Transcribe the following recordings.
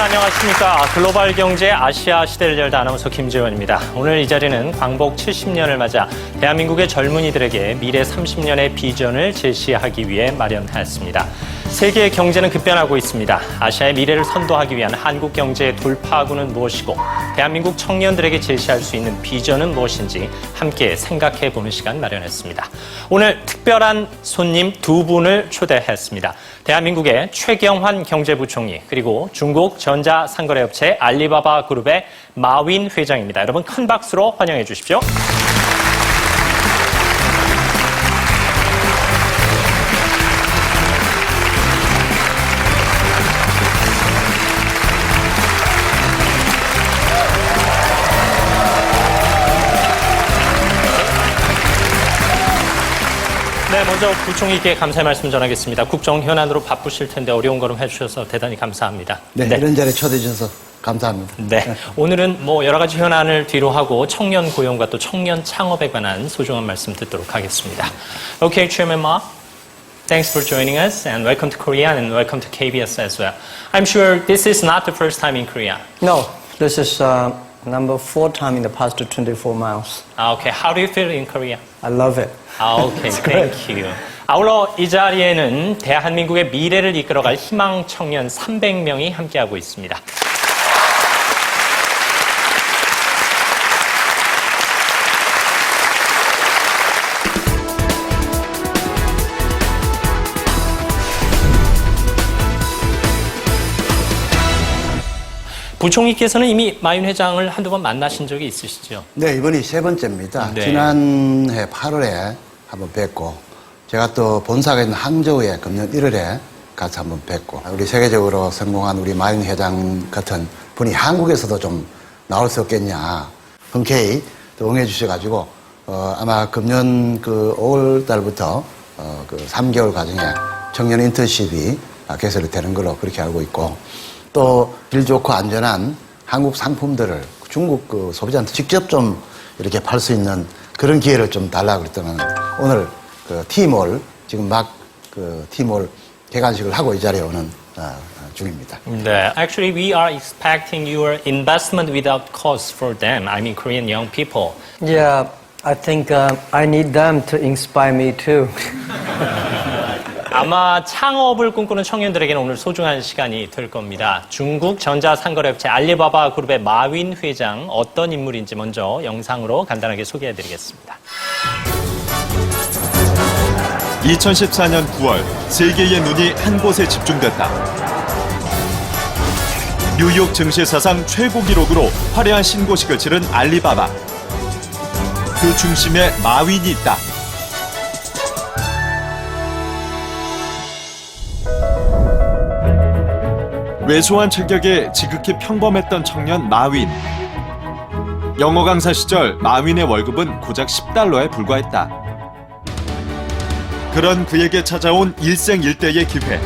안녕하십니까. 글로벌 경제 아시아 시대를 열다 아나운서 김재원입니다. 오늘 이 자리는 광복 70년을 맞아 대한민국의 젊은이들에게 미래 30년의 비전을 제시하기 위해 마련하였습니다. 세계의 경제는 급변하고 있습니다. 아시아의 미래를 선도하기 위한 한국 경제의 돌파구는 무엇이고 대한민국 청년들에게 제시할 수 있는 비전은 무엇인지 함께 생각해보는 시간 마련했습니다. 오늘 특별한 손님 두 분을 초대했습니다. 대한민국의 최경환 경제부총리 그리고 중국 전자상거래업체 알리바바 그룹의 마윈 회장입니다. 여러분 큰 박수로 환영해 주십시오. 네, 먼저 부총리께 감사의 말씀 전하겠습니다. 국정 현안으로 바쁘실 텐데 어려운 걸음 해주셔서 대단히 감사합니다. 네, 이런 자리에 초대해 주셔서 감사합니다. 네, 오늘은 여러 가지 현안을 뒤로 하고 청년 고용과 또 청년 창업에 관한 소중한 말씀 듣도록 하겠습니다. Okay, Chairman Ma, thanks for joining us and welcome to Korea and welcome to KBS as well. I'm sure this is not the first time in Korea. No, this is number 4 time in the past 24 months. Okay, how do you feel in Korea? I love it. Okay, thank you. 아울러 이 자리에는 대한민국의 미래를 이끌어갈 희망 청년 300명이 함께하고 있습니다. 부총리께서는 이미 마윈 회장을 한두 번 만나신 적이 있으시죠? 네, 이번이 세 번째입니다. 네. 지난해 8월에 한번 뵙고, 제가 또 본사가 있는 항저우에 금년 1월에 가서 한번 뵙고, 우리 세계적으로 성공한 우리 마윈 회장 같은 분이 한국에서도 좀 나올 수 없겠냐, 흔쾌히 또 응해주셔가지고, 아마 금년 5월 달부터 그 3개월 과정에 청년 인턴십이 개설이 되는 걸로 그렇게 알고 있고, 또 질 좋고 안전한 한국 상품들을 중국 소비자한테 직접 좀 이렇게 팔 수 있는 그런 기회를 좀 달라고 그랬더니 오늘 티몰 지금 막 티몰 개관식을 하고 이 자리에 오는 중입니다. 네, actually we are expecting your investment without cost for them. I mean Korean young people. Yeah, I think I need them to inspire me too. 아마 창업을 꿈꾸는 청년들에게는 오늘 소중한 시간이 될 겁니다. 중국 전자상거래업체 알리바바 그룹의 마윈 회장 어떤 인물인지 먼저 영상으로 간단하게 소개해드리겠습니다. 2014년 9월 세계의 눈이 한 곳에 집중됐다. 뉴욕 증시 사상 최고 기록으로 화려한 신고식을 치른 알리바바. 그 중심에 마윈이 있다. 왜소한 체격에 지극히 평범했던 청년 마윈. 영어 강사 시절 마윈의 월급은 고작 $10에 불과했다. 그런 그에게 찾아온 일생일대의 기회.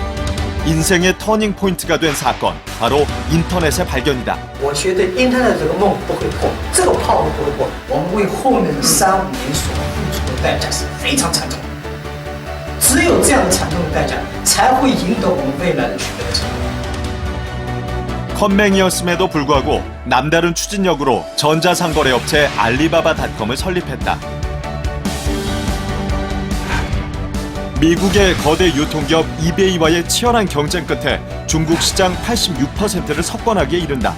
인생의 터닝 포인트가 된 사건, 바로 인터넷의 발견이다. 我觉得 Internet 这个梦不会破，这个炮不会破，我们为后面的3、5年所付出的代价是非常惨重的。只有这样的惨重的代价，才会赢得我们未来的取得的成功。 컴맹이었음에도 불구하고 남다른 추진력으로 전자상거래업체 알리바바닷컴을 설립했다. 미국의 거대 유통기업 이베이와의 치열한 경쟁 끝에 중국 시장 86%를 석권하기에 이른다.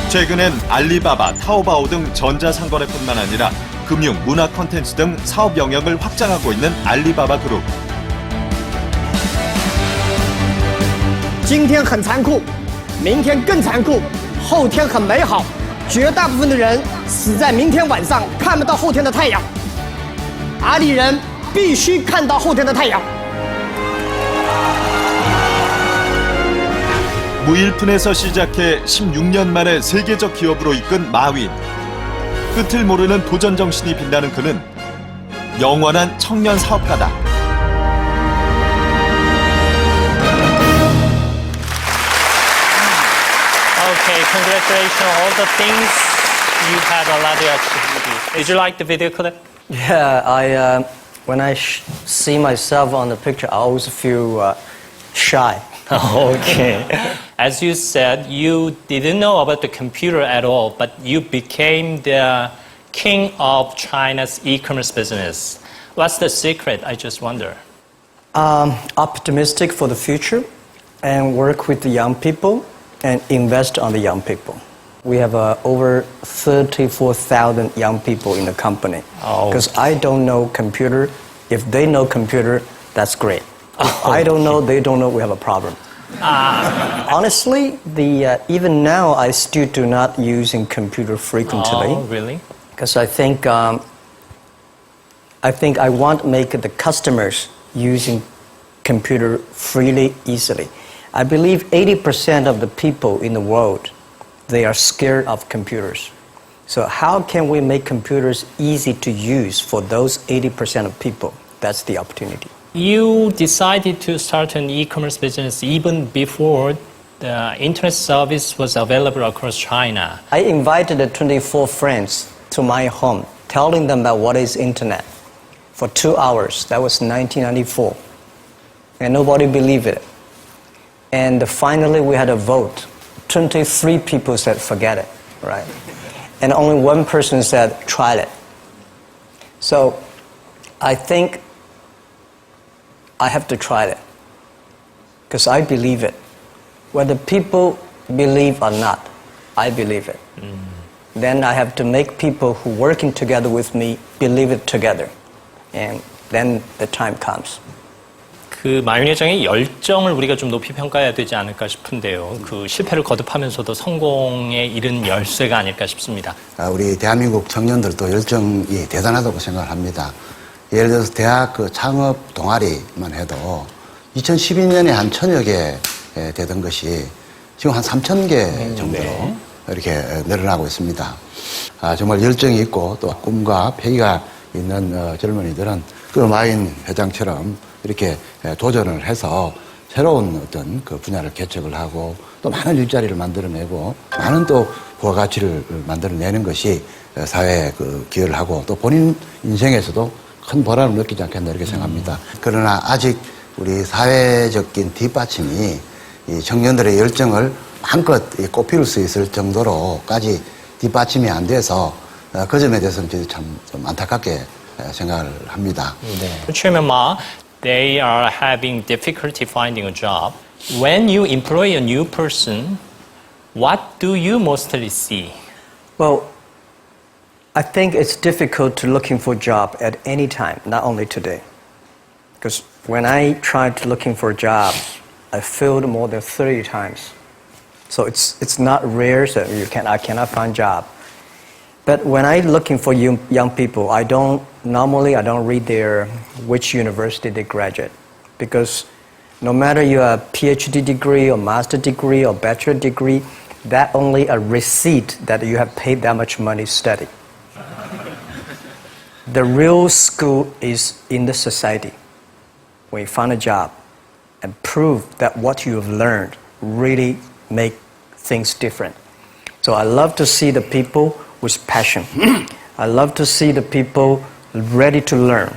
최근엔 알리바바, 타오바오 등 전자상거래뿐만 아니라 금융, 문화 콘텐츠 등 사업 영역을 확장하고 있는 알리바바 그룹. 今天很残酷，明天更残酷，后天很美好。绝大部分的人死在明天晚上看不到后天的太阳。阿里人必须看到后天的太阳。 무일푼에서 시작해 16년 만에 세계적 기업으로 이끈 마윈. 끝을 모르는 도전 정신이 빛나는 그는 영원한 청년 사업가다. Okay, congratulations on all the things you had already achieved. Did you like the video clip? Yeah, I when I see myself on the picture, I always feel shy. Okay. As you said, you didn't know about the computer at all, but you became the king of China's e-commerce business. What's the secret? I just wonder. Optimistic for the future and work with the young people and invest on the young people. We have over 34,000 young people in the company. Because I don't know computer. If they know computer, that's great. If I don't know, they don't know, we have a problem. Honestly, even now I still do not using computer frequently. Oh, really? Because I think I want to make the customers using computer freely, easily. I believe 80% of the people in the world, they are scared of computers. So how can we make computers easy to use for those 80% of people? That's the opportunity. You decided to start an e-commerce business even before the internet service was available across China. I invited 24 friends to my home, telling them about what is internet for 2 hours. That was 1994. And nobody believed it. And finally we had a vote. 23 people said, forget it, right? And only one person said, try it. So I think I have to try it. Because I believe it. Whether people believe or not, I believe it. Then I have to make people who are working together with me believe it together. And then the time comes. 그 마윈 회장의 열정을 우리가 좀 높이 평가해야 되지 않을까 싶은데요. 그 실패를 거듭하면서도 성공에 이른 열쇠가 아닐까 싶습니다. 우리 대한민국 청년들도 열정이 대단하다고 생각을 합니다. 예를 들어서 대학 그 창업 동아리만 해도 2012년에 한 1000여 개 되던 것이 지금 한 3000개 정도로 이렇게 늘어나고 있습니다. 정말 열정이 있고 또 꿈과 패기가 있는 젊은이들은 그 마윈 회장처럼 이렇게 도전을 해서 새로운 어떤 그 분야를 개척을 하고 또 많은 일자리를 만들어내고 많은 또 부가가치를 만들어내는 것이 사회에 그 기여를 하고 또 본인 인생에서도 큰 보람을 느끼지 않겠나 이렇게 생각합니다. 그러나 아직 우리 사회적인 뒷받침이 이 청년들의 열정을 한껏 꽃피울 수 있을 정도로까지 뒷받침이 안 돼서 그 점에 대해서는 저희 참 좀 안타깝게 생각을 합니다. Chairman Ma, they are having difficulty finding a job. When you employ a new person, what do you mostly see? Well, I think it's difficult to looking for a job at any time, not only today. Because when I tried looking for jobs, I failed more than 30 times. So it's not rare that I cannot find job. But when I'm looking for young people, I don't read their which university they graduate, because no matter you have PhD degree or master degree or bachelor degree, that only a receipt that you have paid that much money to study. The real school is in the society. When you find a job and prove that what you have learned really make things different. So I love to see the people with passion. I love to see the people ready to learn.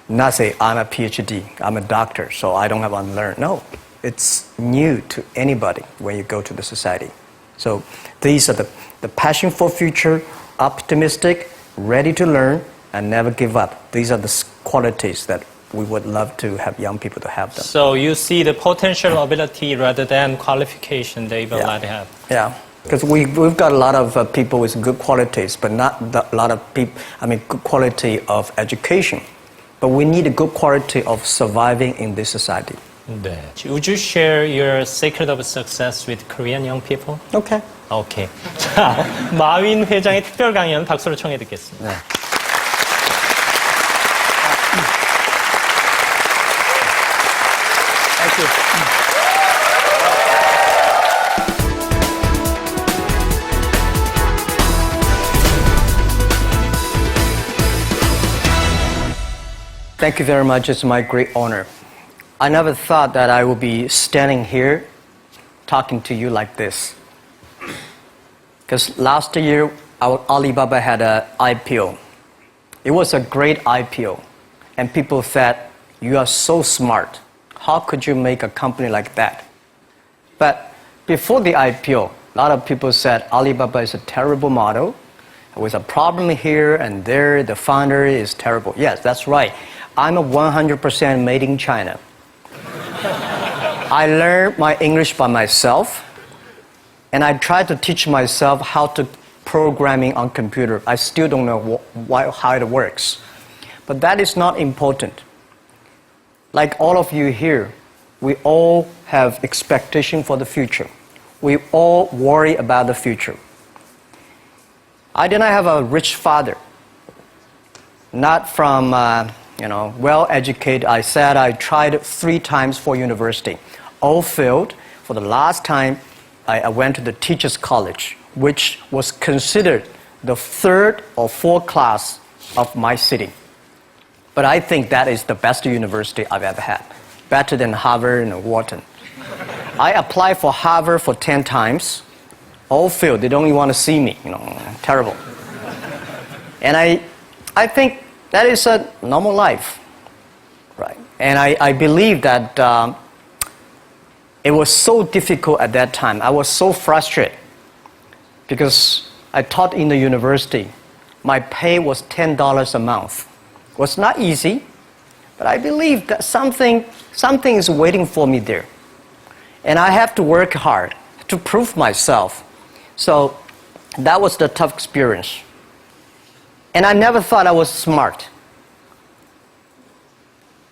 Not say, I'm a PhD, I'm a doctor, so I don't have to learn. No, it's new to anybody when you go to the society. So these are the passion for future, optimistic, ready to learn, and never give up. These are the qualities that we would love to have young people to have them. So you see the potential ability rather than qualification they will not have. Yeah. Because we've got a lot of people with good qualities, but not a lot of people, good quality of education. But we need a good quality of surviving in this society. 네. Would you share your secret of success with Korean young people? Okay. 오케이. 자, 마윈 회장의 특별 강연 박수로 청해 듣겠습니다. 네. Thank you. Thank you very much. It's my great honor. I never thought that I would be standing here talking to you like this. Because last year, our Alibaba had an IPO. It was a great IPO. And people said, you are so smart. How could you make a company like that? But before the IPO, a lot of people said Alibaba is a terrible model. With a problem here and there, the founder is terrible. Yes, that's right. I'm a 100% made in China. I learned my English by myself, and I tried to teach myself how to programming on computer. I still don't know how it works. But that is not important. Like all of you here, we all have expectation for the future. We all worry about the future. I did not have a rich father, not from well-educated. I said I tried 3 times for university. All failed. For the last time, I went to the teacher's college, which was considered the 3rd or 4th class of my city. But I think that is the best university I've ever had, better than Harvard and Wharton. I applied for Harvard for 10 times, all failed. They don't even want to see me, terrible. And I think that is a normal life, right? And I believe that it was so difficult at that time. I was so frustrated because I taught in the university. My pay was $10 a month. It was not easy, but I believe that something is waiting for me there. And I have to work hard to prove myself. So that was the tough experience. And I never thought I was smart.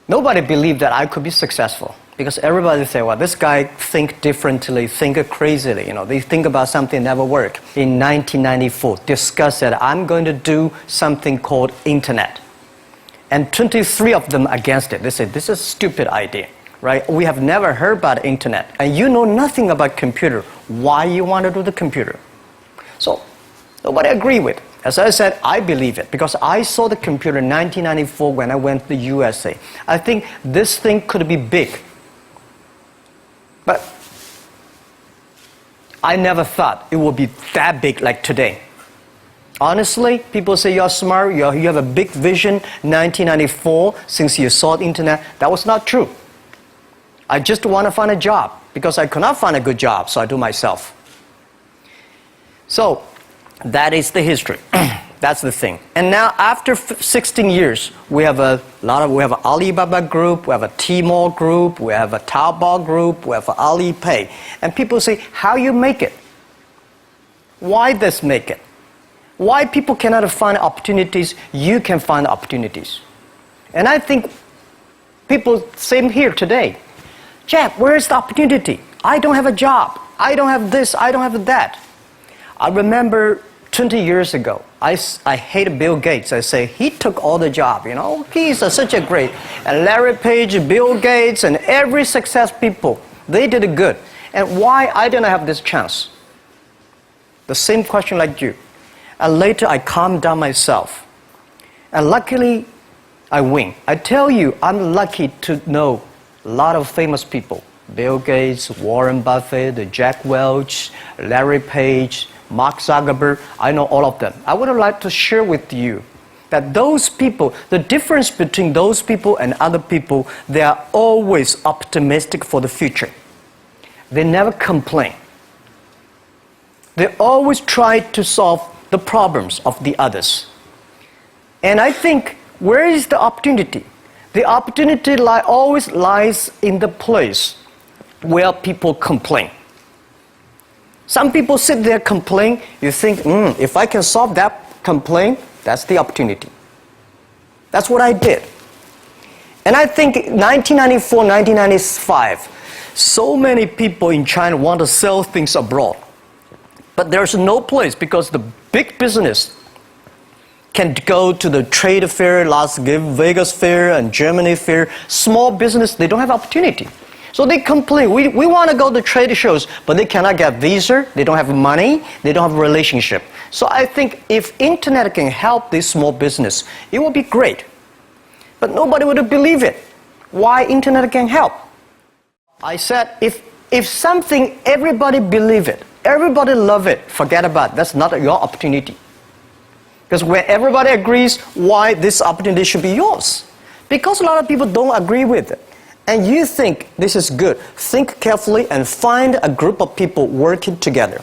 Nobody believed that I could be successful because everybody said, well, this guy think differently, think crazily. They think about something never work. In 1994, discussed that I'm going to do something called internet. And 23 of them against it. They said, this is a stupid idea, right? We have never heard about internet. And you know nothing about computer. Why you want to do the computer? So nobody agreed with it. As I said, I believe it because I saw the computer in 1994 when I went to the USA. I think this thing could be big. But I never thought it would be that big like today. Honestly, people say you're smart, you have a big vision. 1994, since you saw the internet, that was not true. I just want to find a job because I could not find a good job, so I do myself. So that is the history. That's the thing. And now after 16 years, we have we have an Alibaba group, we have a Tmall group, we have a Taobao group, we have an Alipay. And people say, how you make it? Why this make it? Why people cannot find opportunities, you can find opportunities. And I think people, same here today. Jack, where is the opportunity? I don't have a job. I don't have this, I don't have that. I remember 20 years ago, I hated Bill Gates. I say, he took all the job, He's such a great. And Larry Page, Bill Gates, and every success people, they did it good. And why I didn't have this chance? The same question like you. And later I calmed down myself. And luckily, I win. I tell you, I'm lucky to know a lot of famous people. Bill Gates, Warren Buffett, Jack Welch, Larry Page, Mark Zuckerberg. I know all of them. I would like to share with you that those people, the difference between those people and other people, they are always optimistic for the future. They never complain. They always try to solve the problems of the others. And I think, where is the opportunity? The opportunity always lies in the place where people complain. Some people sit there complain, you think, if I can solve that complaint, that's the opportunity. That's what I did. And I think 1994, 1995, so many people in China want to sell things abroad. But there's no place because the big business can go to the trade fair, Las Vegas fair and Germany fair. Small business, they don't have opportunity. So they complain, we want to go to trade shows, but they cannot get visa, they don't have money, they don't have a relationship. So I think if internet can help this small business, it would be great. But nobody would believe it. Why internet can help? I said, if something, everybody believe it, everybody love it, forget about it. That's not your opportunity. Because when everybody agrees, why this opportunity should be yours? Because a lot of people don't agree with it. And you think this is good. Think carefully and find a group of people working together.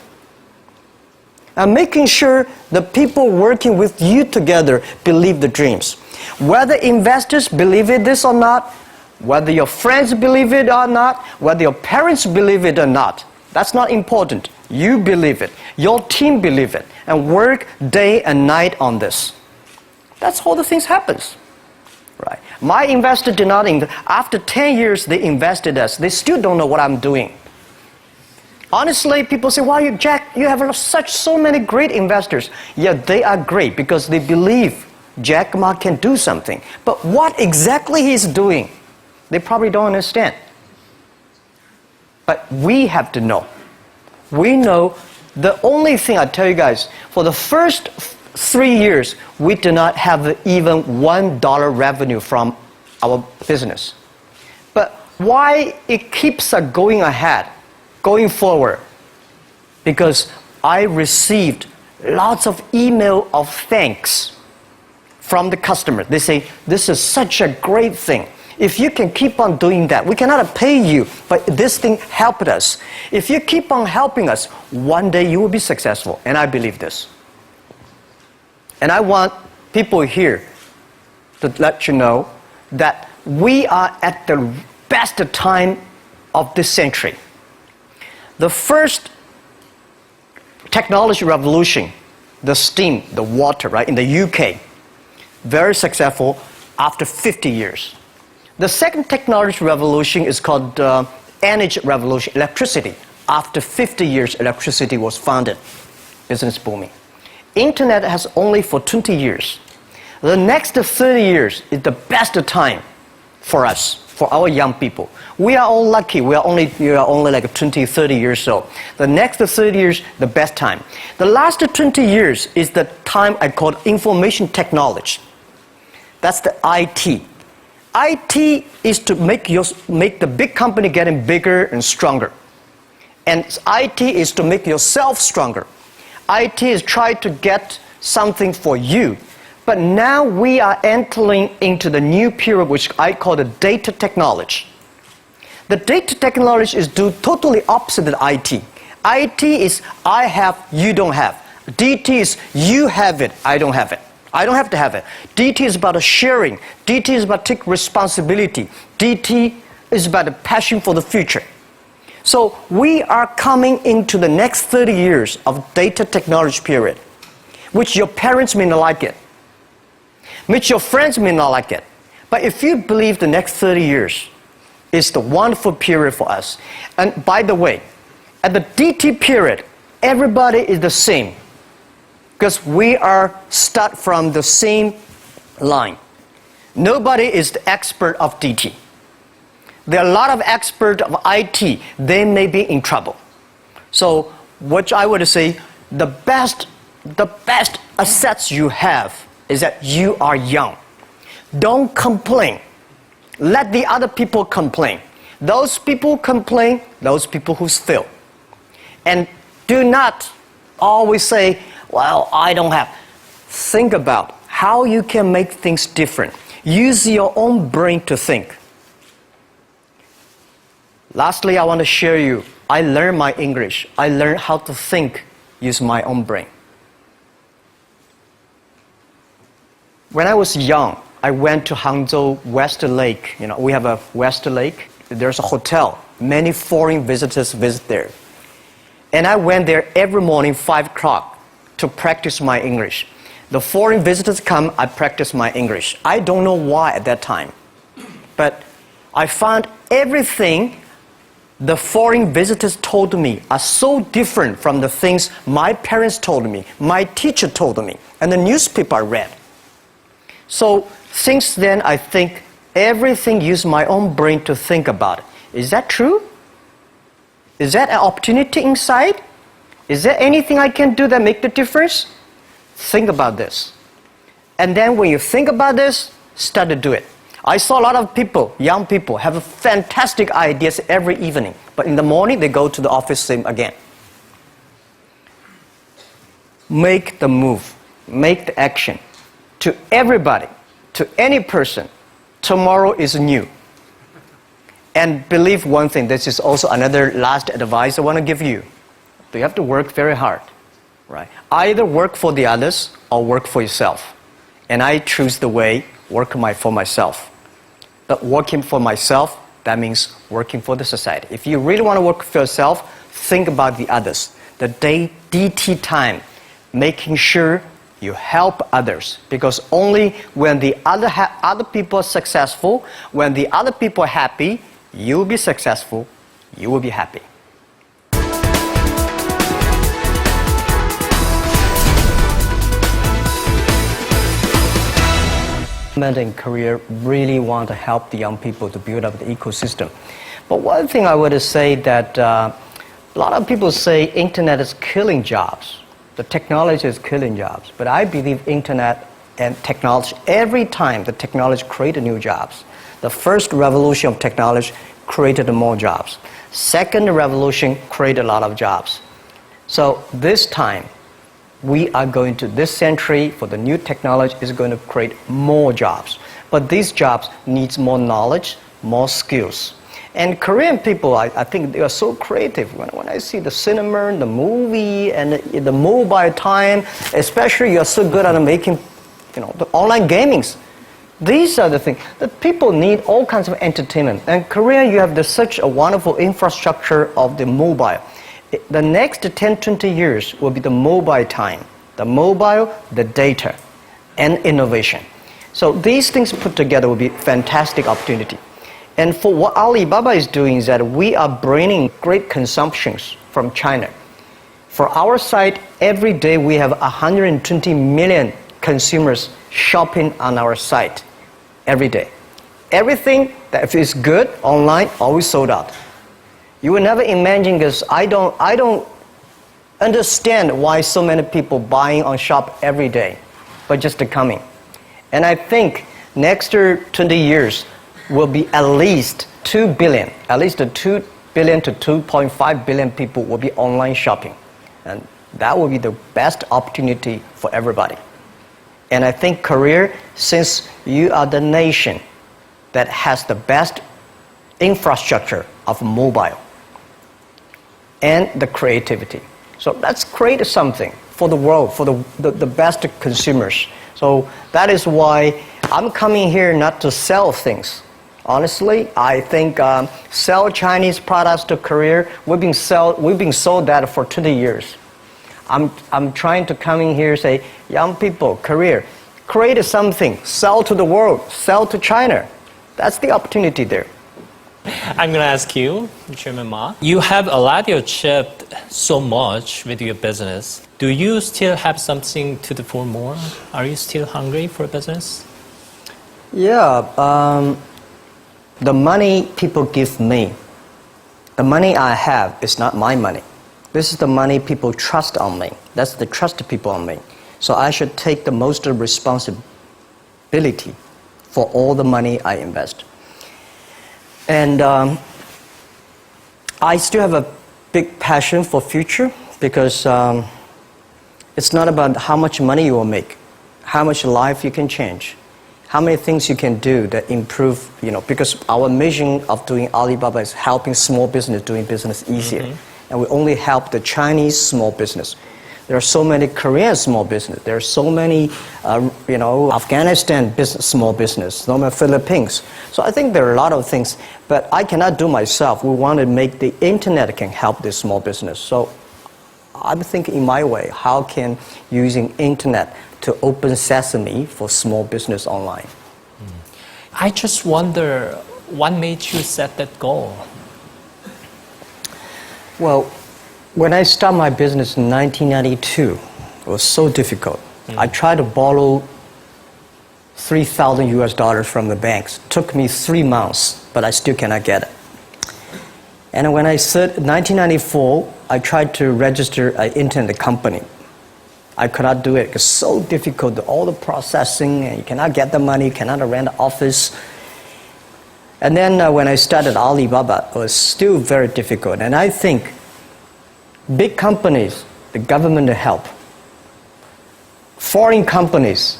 And making sure the people working with you together believe the dreams. Whether investors believe in this or not, whether your friends believe it or not, whether your parents believe it or not, that's not important. You believe it. Your team believe it. And work day and night on this. That's how the things happens. Right. My investor did not after 10 years they invested us. They still don't know what I'm doing. Honestly, people say, "Wow, Jack, you have so many great investors." Yeah, they are great because they believe Jack Ma can do something. But what exactly he's doing, they probably don't understand. But we have to know. We know the only thing I tell you guys, for the first 3 years, we do not have even $1 revenue from our business. But why it keeps us going ahead, going forward? Because I received lots of email of thanks from the customer. They say, "This is such a great thing. If you can keep on doing that, we cannot pay you, but this thing helped us. If you keep on helping us, one day you will be successful." And I believe this. And I want people here to let you know that we are at the best time of this century. The first technology revolution, the steam, the water, right, in the UK, very successful after 50 years. The second technology revolution is called energy revolution, electricity. After 50 years, electricity was founded, business booming. Internet has only for 20 years. The next 30 years is the best time for us, for our young people. We are all lucky. We are only like 20, 30 years old. The next 30 years, the best time. The last 20 years is the time I call information technology. That's the IT. IT is to make the big company getting bigger and stronger. And IT is to make yourself stronger. IT is trying to get something for you. But now we are entering into the new period which I call the data technology. The data technology is totally opposite of IT. IT is I have, you don't have. DT is you have it, I don't have it. I don't have to have it. DT is about sharing. DT is about taking responsibility. DT is about the passion for the future. So we are coming into the next 30 years of data technology period, which your parents may not like it, which your friends may not like it. But if you believe the next 30 years is the wonderful period for us. And by the way, at the DT period, everybody is the same because we are start from the same line. Nobody is the expert of DT. There are a lot of experts of IT. They may be in trouble. So what I would say, the best assets you have is that you are young. Don't complain. Let the other people complain. Those people complain, those people who fail. And do not always say, "Well, I don't have." Think about how you can make things different. Use your own brain to think. Lastly, I want to share you, I learned my English. I learned how to think, use my own brain. When I was young, I went to Hangzhou West Lake. You know, we have a West Lake. There's a hotel. Many foreign visitors visit there. And I went there every morning, 5 o'clock, to practice my English. The foreign visitors come, I practice my English. I don't know why at that time. But I found everything the foreign visitors told me are so different from the things my parents told me, my teacher told me, and the newspaper I read. So since then, I think everything use my own brain to think about it. Is that true? Is that an opportunity inside? Is there anything I can do that make the difference? Think about this. And then when you think about this, start to do it. I saw a lot of people, young people, have fantastic ideas every evening. But in the morning, they go to the office same again. Make the move. Make the action. To everybody, to any person, tomorrow is new. And believe one thing, this is also another last advice I want to give you. You have to work very hard, right? Either work for the others or work for yourself. And I choose the way, work for myself. But working for myself, that means working for the society. If you really want to work for yourself, think about the others. The DT time, making sure you help others. Because only when the other people are successful, when the other people are happy, you will be successful, you will be happy. In Korea really want to help the young people to build up the ecosystem. But one thing I would say that a lot of people say internet is killing jobs. The technology is killing jobs. But I believe internet and technology, every time the technology created new jobs. The first revolution of technology created more jobs. Second revolution created a lot of jobs. So this time, we are going to, this century, for the new technology, is going to create more jobs. But these jobs needs more knowledge, more skills. And Korean people, I think they are so creative. When I see the cinema, the movie, and the mobile time, especially you're so good at making, the online gamings. These are the things that people need, all kinds of entertainment. And Korea, you have such a wonderful infrastructure of the mobile. The next 10, 20 years will be the mobile time, the mobile, the data, and innovation. So these things put together will be fantastic opportunity. And for what Alibaba is doing is that we are bringing great consumptions from China. For our site, every day we have 120 million consumers shopping on our site every day. Everything that is good online always sold out. You will never imagine, because I don't understand why so many people buying on shop every day, but just coming. And I think next 20 years will be at least 2 billion, at least 2 billion to 2.5 billion people will be online shopping. And that will be the best opportunity for everybody. And I think Korea, since you are the nation that has the best infrastructure of mobile, and the creativity. So let's create something for the world, for the best consumers. So that is why I'm coming here not to sell things. Honestly, I think sell Chinese products to Korea, we've been sold that for 20 years. I'm trying to come in here and say, young people, Korea, create something, sell to the world, sell to China. That's the opportunity there. I'm going to ask you, Chairman Ma. You have achieved so much with your business. Do you still have something to do for more? Are you still hungry for business? Yeah, the money people give me, the money I have is not my money. This is the money people trust on me. That's the trust people on me. So I should take the most responsibility for all the money I invest. And I still have a big passion for future, because it's not about how much money you will make, how much life you can change, how many things you can do that improve, because our mission of doing Alibaba is helping small business doing business easier. Mm-hmm. And we only help the Chinese small business. There are so many Korean small business. There are so many, Afghanistan small business, so many Philippines. So I think there are a lot of things, but I cannot do myself. We want to make the internet can help this small business. So I'm thinking in my way, how can using internet to open sesame for small business online? I just wonder, what made you set that goal? Well, when I started my business in 1992, it was so difficult. I tried to borrow $3,000 US from the banks. It took me 3 months, but I still cannot get it. And when I said 1994, I tried to register an internet company. I could not do it. It's so difficult, all the processing, and you cannot get the money, you cannot rent an office. And then when I started Alibaba, it was still very difficult. And I think big companies, the government help. Foreign companies,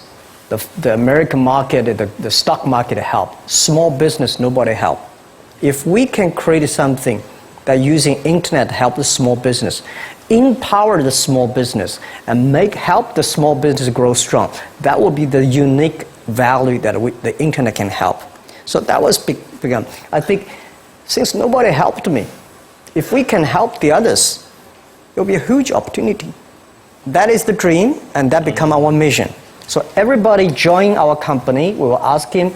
the American market, the stock market help. Small business, nobody help. If we can create something that using internet help the small business, empower the small business, and help the small business grow strong, that will be the unique value that the internet can help. So that was begun. I think since nobody helped me, if we can help the others, it will be a huge opportunity. That is the dream, and that become our mission. So everybody join our company, we will ask him,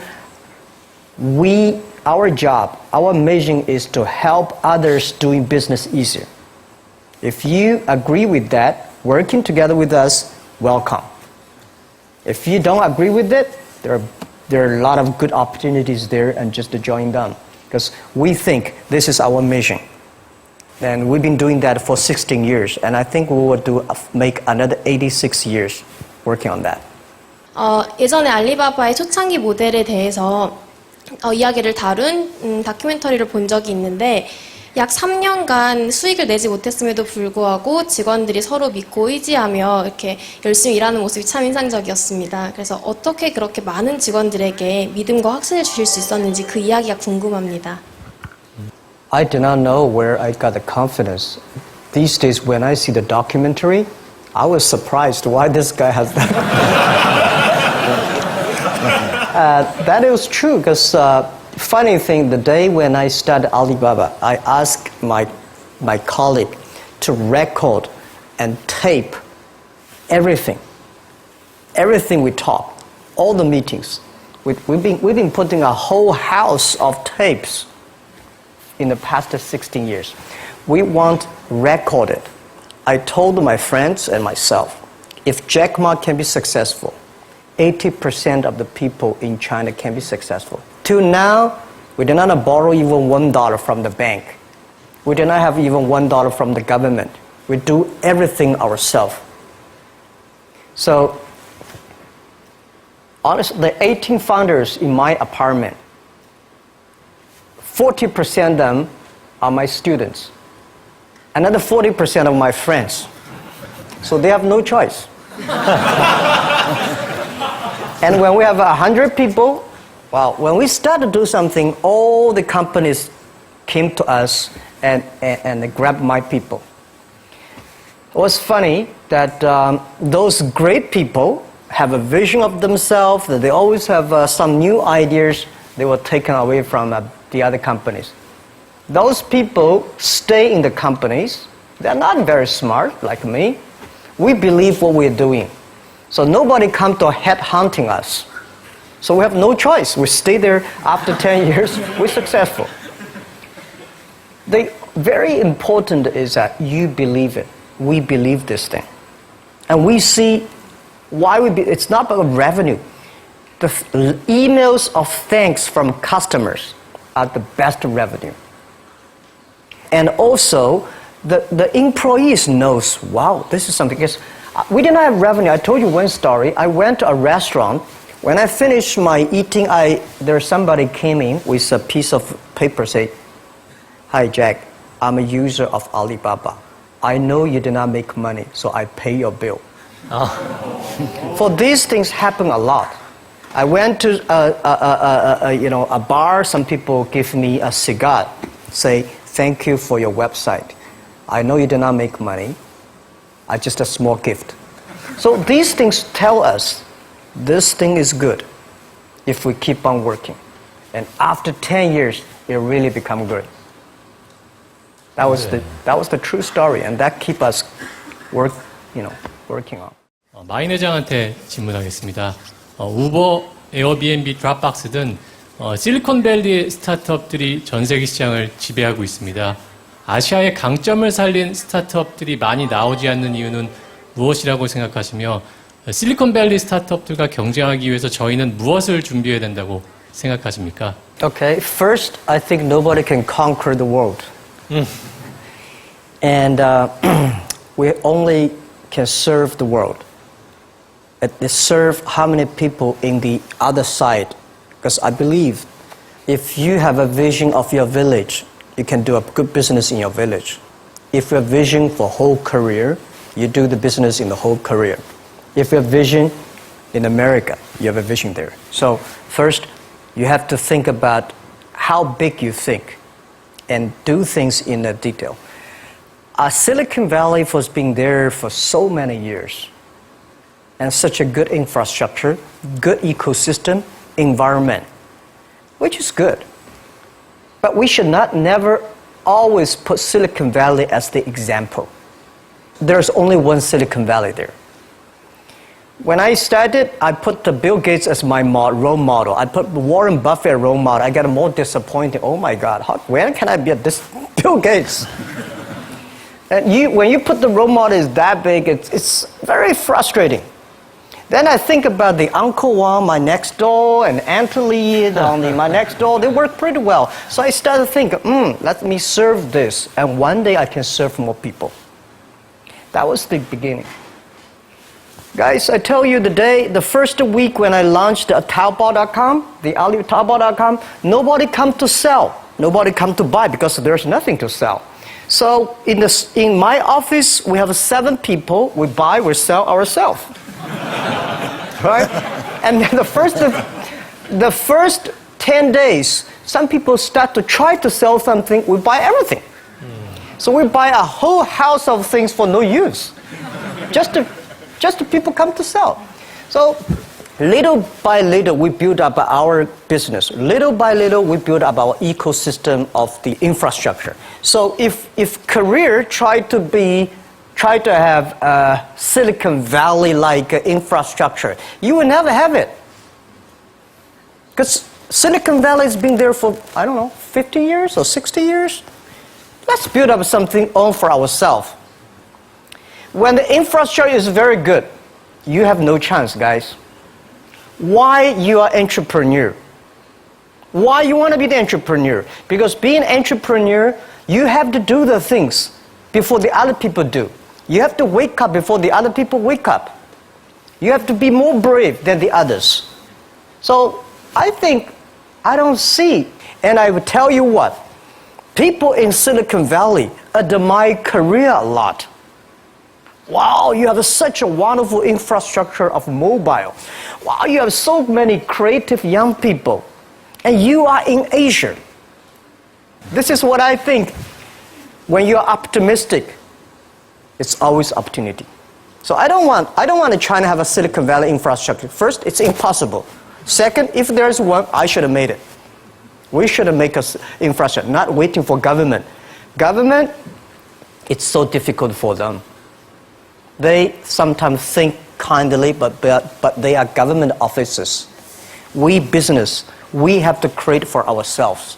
our job, our mission is to help others doing business easier. If you agree with that, working together with us, welcome. If you don't agree with it, there are a lot of good opportunities there, and just to join them. Because we think this is our mission. And we've been doing that for 16 years. And I think we will make another 86 years working on that. 예전에 알리바바의 초창기 모델에 대해서 이야기를 다룬 다큐멘터리를 본 적이 있는데 약 3년간 수익을 내지 못했음에도 불구하고 직원들이 서로 믿고 의지하며 이렇게 열심히 일하는 모습이 참 인상적이었습니다. 그래서 어떻게 그렇게 많은 직원들에게 믿음과 확신을 주실 수 있었는지 그 이야기가 궁금합니다. I do not know where I got the confidence. These days when I see the documentary, I was surprised why this guy has that. That is true because funny thing, the day when I started Alibaba, I asked my colleague to record and tape everything we talk, all the meetings. We've been putting a whole house of tapes in the past 16 years. We want recorded. I told my friends and myself, if Jack Ma can be successful, 80% of the people in China can be successful. Till now, we did not borrow even $1 from the bank. We did not have even $1 from the government. We do everything ourselves. So, honestly, the 18 founders in my apartment, 40% of them are my students. Another 40% of my friends. So they have no choice. And when we have 100 people, well, when we start to do something, all the companies came to us and they grabbed my people. It was funny that those great people have a vision of themselves, that they always have some new ideas. They were taken away from the other companies. Those people stay in the companies. They're not very smart like me. We believe what we're doing. So nobody come to head hunting us. So we have no choice. We stay there after 10 years, we're successful. The very important is that you believe it. We believe this thing. And we see why it's not about revenue. The emails of thanks from customers are the best revenue. And also, the employees knows, wow, this is something. Because we didn't have revenue. I told you one story. I went to a restaurant. When I finished my eating, there's somebody came in with a piece of paper, say, "Hi, Jack, I'm a user of Alibaba. I know you did not make money, so I pay your bill." For these things happen a lot. I went to a bar. Some people give me a cigar, say, "Thank you for your website. I know you did not make money. Just a small gift." So these things tell us this thing is good if we keep on working. And after 10 years, it really become good. That was the true story, and that keep us working on. 마인 회장한테 질문하겠습니다. 우버, 에어비앤비, 드랍박스 등 실리콘밸리 스타트업들이 전 세계 시장을 지배하고 있습니다. 아시아의 강점을 살린 스타트업들이 많이 나오지 않는 이유는 무엇이라고 생각하시며 실리콘밸리 스타트업들과 경쟁하기 위해서 저희는 무엇을 준비해야 된다고 생각하십니까? Okay, first, I think nobody can conquer the world. And we only can serve the world. Serve how many people in the other side? Because I believe if you have a vision of your village, you can do a good business in your village. If you have vision for whole career, you do the business in the whole career. If you have vision in America. You have a vision there. So first, you have to think about how big you think and do things in a detail. Silicon Valley was being there for so many years, and such a good infrastructure, good ecosystem, environment, which is good. But we should not never always put Silicon Valley as the example. There's only one Silicon Valley there. When I started, I put Bill Gates as my role model. I put Warren Buffett as role model. I got more disappointed. Oh my God, when can I be at this Bill Gates? And when you put the role model is that big, it's very frustrating. Then I think about the Uncle Wang, my next door, and Anthony, my next door. They work pretty well. So I started thinking, let me serve this, and one day I can serve more people. That was the beginning. Guys, I tell you the first week when I launched Taobao.com, the Taobao.com, nobody come to sell. Nobody come to buy because there's nothing to sell. So in my office, we have 7 people. We buy, we sell ourselves. Right? And then the first 10 days, some people start to try to sell something. We buy everything. So we buy a whole house of things for no use. Just to people come to sell. So little by little, we build up our business. Little by little, we build up our ecosystem of the infrastructure. So if Korea tried to have a Silicon Valley-like infrastructure, you will never have it. Because Silicon Valley has been there for, 50 years or 60 years. Let's build up something own for ourselves. When the infrastructure is very good, you have no chance, guys. Why you are entrepreneur? Why you want to be the entrepreneur? Because being an entrepreneur, you have to do the things before the other people do. You have to wake up before the other people wake up. You have to be more brave than the others. So I don't see, and I would tell you what, people in Silicon Valley admire Korea a lot. Wow, you have such a wonderful infrastructure of mobile. Wow, you have so many creative young people. And you are in Asia. This is what I think. When you're optimistic, it's always opportunity. So I don't want to try to have a Silicon Valley infrastructure. First, it's impossible. Second, if there's one, I should have made it. We should have made an infrastructure, not waiting for government. Government, it's so difficult for them. They sometimes think kindly, but they are government officers. We business, we have to create for ourselves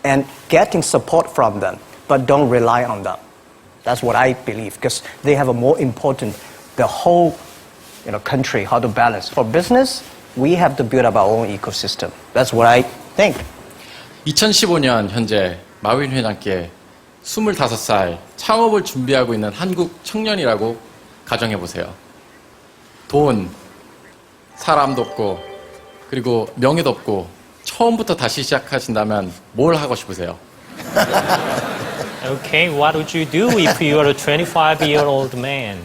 and getting support from them, but don't rely on them. That's what I believe, because they have a more important, the whole country, how to balance. For business, we have to build up our own ecosystem. That's what I think. 2015년 현재 마윈 회장께 25살 창업을 준비하고 있는 한국 청년이라고 가정해보세요. 돈, 사람도 없고 그리고 명예도 없고 처음부터 다시 시작하신다면 뭘 하고 싶으세요? Okay, what would you do if you were a 25-year-old man?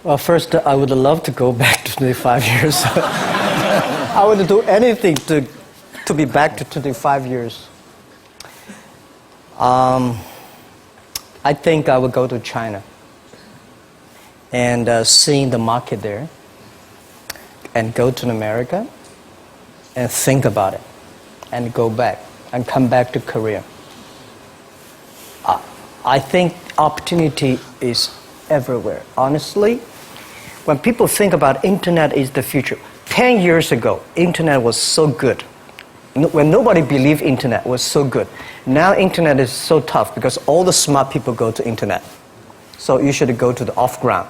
Well, first, I would love to go back to 25 years. I would do anything to be back to 25 years. I think I would go to China and seeing the market there, and go to America and think about it, and go back and come back to Korea. I think opportunity is everywhere. Honestly, when people think about internet is the future, 10 years ago, internet was so good. When nobody believed internet was so good. Now internet is so tough because all the smart people go to internet. So you should go to the off-ground.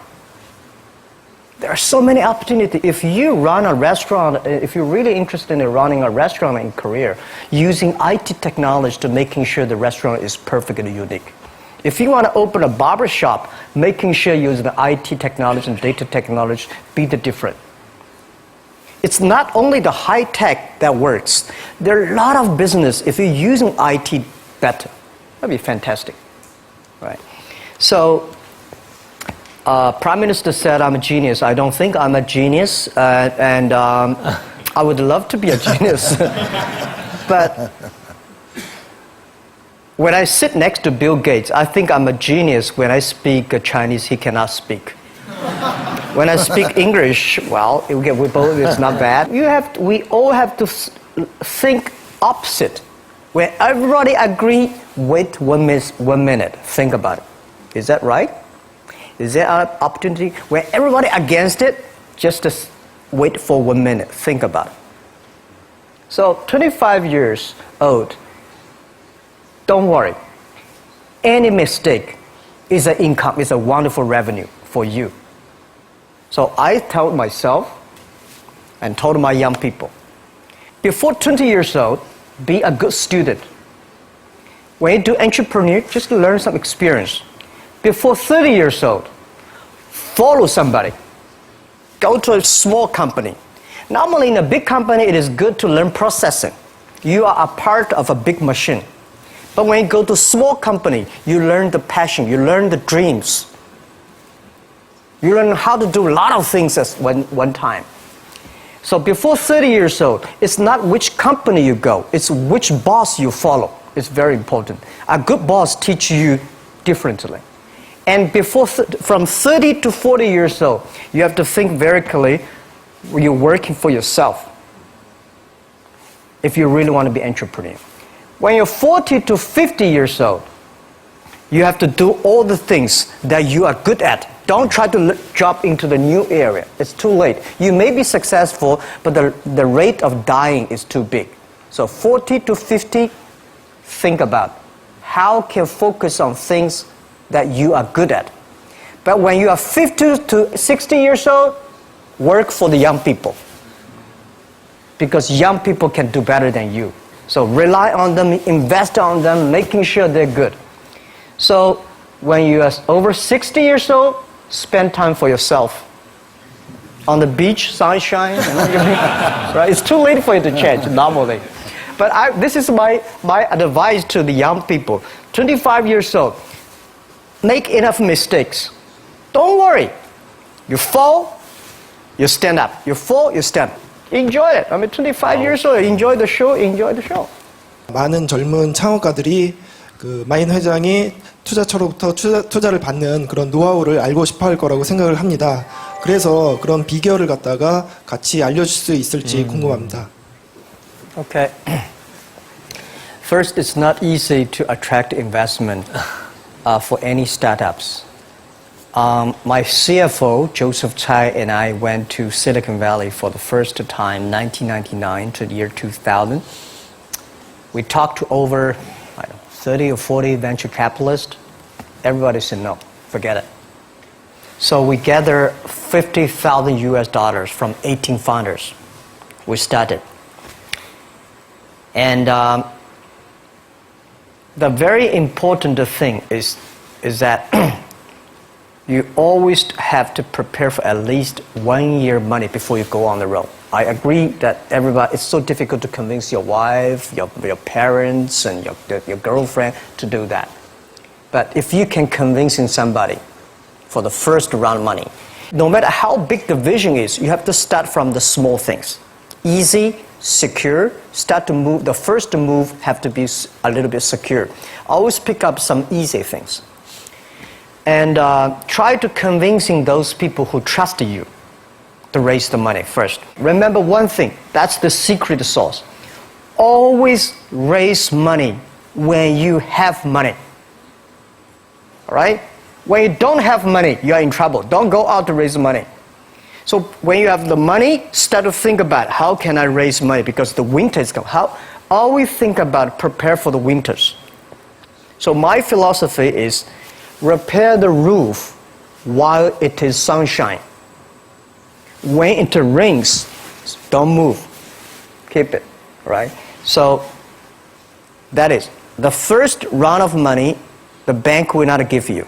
There are so many opportunities. If you run a restaurant, if you're really interested in running a restaurant in Korea, using IT technology to making sure the restaurant is perfectly unique. If you want to open a barber shop, making sure you use the IT technology and data technology, be the different. It's not only the high tech that works. There are a lot of business if you're using IT better. That'd be fantastic, right? So Prime Minister said I'm a genius. I don't think I'm a genius, and I would love to be a genius. But when I sit next to Bill Gates, I think I'm a genius when I speak Chinese he cannot speak. When I speak English, well, it's not bad. We all have to think opposite. When everybody agree, wait 1 minute, think about it. Is that right? Is there an opportunity? When everybody against it, just wait for 1 minute, think about it. So 25 years old, don't worry. Any mistake is an income, is a wonderful revenue for you. So I told myself and told my young people, before 20 years old, be a good student. When you do entrepreneur, just learn some experience. Before 30 years old, follow somebody. Go to a small company. Normally in a big company, it is good to learn processing. You are a part of a big machine. But when you go to a small company, you learn the passion, you learn the dreams. You learn how to do a lot of things at one time. So before 30 years old, it's not which company you go, it's which boss you follow. It's very important. A good boss teaches you differently. And from 30 to 40 years old, you have to think very clearly, you're working for yourself if you really want to be an entrepreneur. When you're 40 to 50 years old, you have to do all the things that you are good at. Don't try to jump into the new area. It's too late. You may be successful, but the rate of dying is too big. So 40 to 50, think about how can you focus on things that you are good at. But when you are 50 to 60 years old, work for the young people. Because young people can do better than you. So rely on them, invest on them, making sure they're good. So when you are over 60 years old, spend time for yourself. On the beach, sunshine, right? It's too late for you to change normally. But this is my advice to the young people. 25 years old, make enough mistakes. Don't worry. You fall, you stand up. You fall, you stand up. Enjoy it. 25 years old, enjoy the show, enjoy the show. 많은 젊은 창업가들이 그 마인 회장이 투자처로부터 투자를 받는 그런 노하우를 알고 싶어 할 거라고 생각을 합니다. 그래서 그런 비결을 갖다가 같이 알려줄 수 있을지 궁금합니다. Okay. First, it's not easy to attract investment for any startups. My CFO, Joseph Tsai, and I went to Silicon Valley for the first time, 1999 to the year 2000. We talked to over 30 or 40 venture capitalists. Everybody said no, forget it. So we gathered $50,000 from 18 founders. We started. And the very important thing is that you always have to prepare for at least 1 year money before you go on the road. I agree that it's so difficult to convince your wife, your parents, and your girlfriend to do that. But if you can convince somebody for the first round money, no matter how big the vision is, you have to start from the small things. Easy, secure, start to move. The first move have to be a little bit secure. Always pick up some easy things. And try to convincing those people who trust you to raise the money first. Remember one thing, that's the secret sauce. Always raise money when you have money. All right? When you don't have money, you are in trouble. Don't go out to raise money. So when you have the money, start to think about how can I raise money because the winter is coming. Always think about prepare for the winters. So my philosophy is repair the roof while it is sunshine. When it rains, don't move. Keep it, right? So that is the first round of money, the bank will not give you.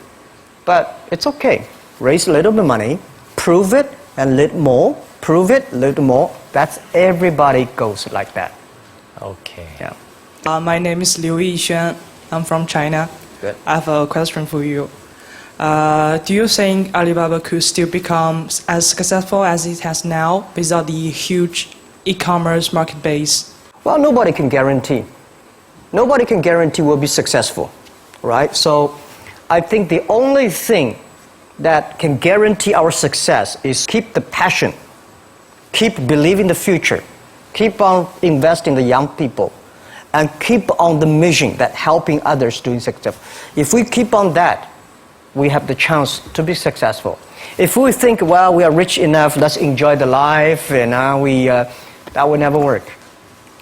But it's okay. Raise a little bit of money, prove it, and a little more, prove it, a little more. That's everybody goes like that. Okay. Yeah. My name is Liu Yixuan. I'm from China. Good. I have a question for you. Do you think Alibaba could still become as successful as it has now without the huge e-commerce market base? Well, nobody can guarantee. Nobody can guarantee we'll be successful, right? So I think the only thing that can guarantee our success is keep the passion, keep believing the future, keep on investing in the young people, and keep on the mission that helping others doing success. If we keep on that, we have the chance to be successful. If we think, well, we are rich enough, let's enjoy the life, and that will never work.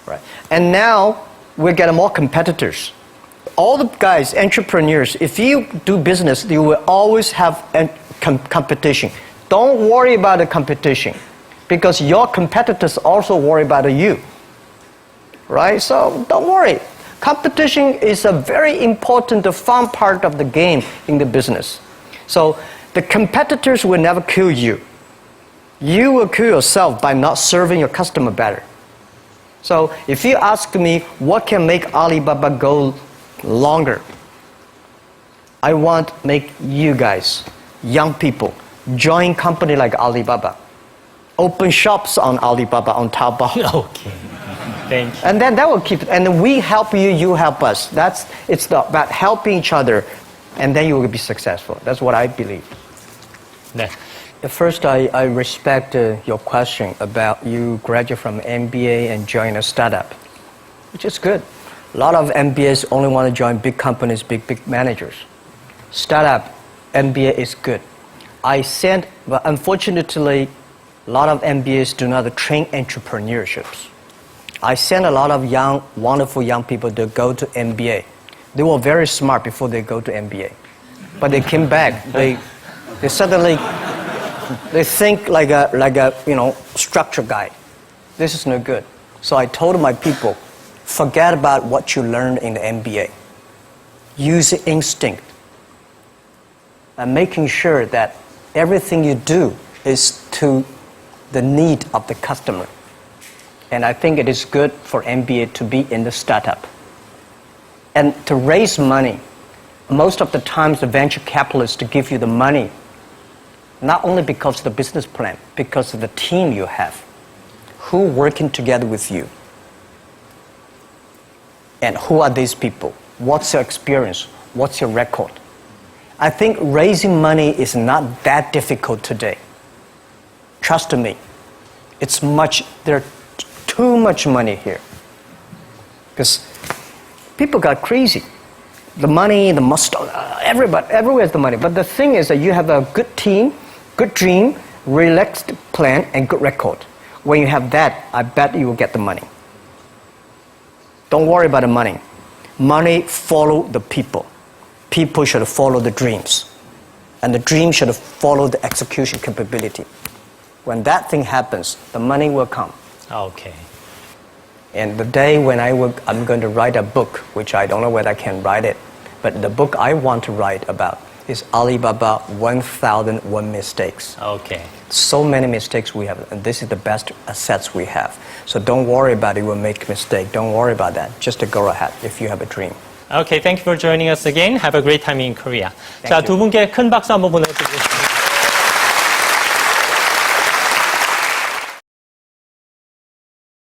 Right? And now we're getting more competitors. All the guys, entrepreneurs, if you do business, you will always have competition. Don't worry about the competition, because your competitors also worry about you. Right? So don't worry. Competition is a very important, fun part of the game in the business. So the competitors will never kill you. You will kill yourself by not serving your customer better. So if you ask me what can make Alibaba go longer, I want to make you guys, young people, join company like Alibaba. Open shops on Alibaba, on Taobao. Okay. Thank you. And then that will keep, and we help you, you help us. It's about helping each other, and then you will be successful. That's what I believe. 네. First, I respect your question about you graduate from MBA and join a startup, which is good. A lot of MBAs only want to join big companies, big managers. Startup, MBA is good. But unfortunately, a lot of MBAs do not train entrepreneurships. I sent a lot of wonderful young people to go to MBA. They were very smart before they go to MBA. But they came back, they suddenly, they think like a structure guy. This is no good. So I told my people, forget about what you learned in the MBA. Use instinct. And making sure that everything you do is to the need of the customer. And I think it is good for MBA to be in the startup. And to raise money, most of the times the venture capitalists give you the money, not only because of the business plan, because of the team you have, who working together with you. And who are these people? What's your experience? What's your record? I think raising money is not that difficult today. Trust me. There are too much money here. Because people got crazy. The money, the muscle, everywhere is the money. But the thing is that you have a good team, good dream, relaxed plan, and good record. When you have that, I bet you will get the money. Don't worry about the money. Money follow the people. People should follow the dreams. And the dream should follow the execution capability. When that thing happens, the money will come. Okay. And the day when I'm going to write a book, which I don't know whether I can write it, but the book I want to write about is Alibaba 1001 Mistakes. Okay. So many mistakes we have, and this is the best assets we have. So don't worry about it, you will make a mistake. Don't worry about that. Just to go ahead if you have a dream. Okay, thank you for joining us again. Have a great time in Korea. Thank 자, you. 두 분께 큰 박수 한번 보내주세요.